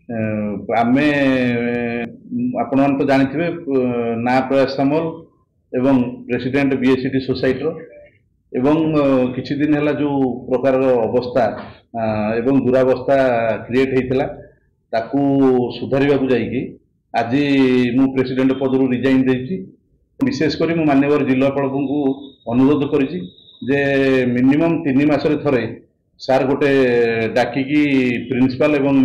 आमे आपण मान तो जानिथिबे ना प्रयास सामल एवं प्रेसिडेंट बीएससीटी सोसाइटी रो एवं किछि दिन हला जो प्रकार अवस्था एवं दुरावस्था क्रिएट हेतिला ताकू सुधारिबा को जाईकी आज मु प्रेसिडेंट पद रु रिजाइन देछि। विशेष करी मु मान्यवर जिलापाल को अनुरोध करिछि जे मिनिमम 3 मासरे थरे सार गोटे डाकिकी प्रिंसिपल एवं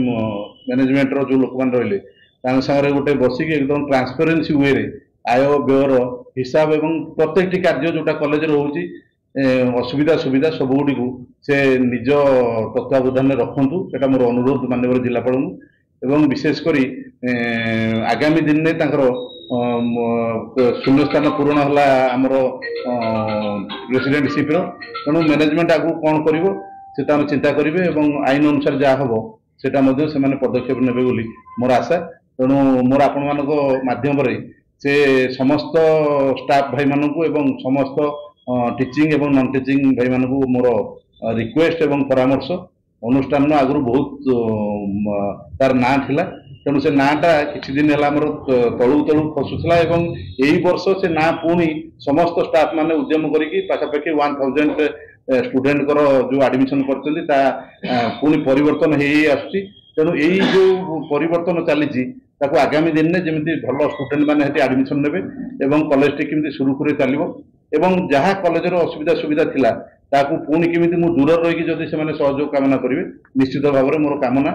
मैनेजमेंट रो जो लोक मान रहिले तान संगे गोटे बसिक एकदम ट्रांसपेरेंसी वे रे आय व्ययर हिसाब एवं प्रत्येक कार्य जोटा कॉलेज रोची असुविधा सुविधा सब गुडी को से निज तत्वावधान में रखंतु सेटा मोर अनुरोध माननीय जिलापाल एवं विशेष करी आगामी दिन में तांकर शून्य स्थान पूरण हला हमरो प्रेसिडेंटशिप रो तेणु मैनेजमेंट आगु कौन करिवो सेटा हम चिंता करिवे एवं आईन अनुसार जा हबो सेटा मध्ये से माने पदक्षेप नेबे बोली मोर आशा। तेणु मोर आपण मानको माध्यम रे से समस्त स्टाफ भाई मानकु एवं समस्त टीचिंग एवं नॉन टीचिंग भाई मानकु मोर रिक्वेस्ट एवं परामर्श अनुष्ठान आगु बहुत तार ना थिला तेणु से नाटा किछि दिन हला मोर तळु तळु खसुथला एवं एही वर्ष से ना पुणी समस्त स्टाफ माने उद्यम करिकि पाखापाखि 1000 स्टूडेंट कर जो एडमिशन करछन्ती पुणी परिवर्तन हेई आसुची। तेणु यही जो परिवर्तन चली आगामी दिन में जमी भल स्टूडेंट मैंने एडमिशन नेबे एवं कॉलेज टी केमती सुरुखुरे चलो एवं जहाँ कॉलेज असुविधा सुविधा थिला ताकू पुणी केमी मु दूर रही जदि से सहयोग कामना करेंगे निश्चित भाव में मोर कामना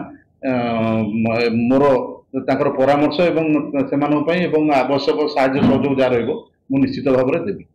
मोर तांकर परामर्श एवं से आवश्यक साहाय्य सहयोग जहाँ रही निश्चित भाव में देवी।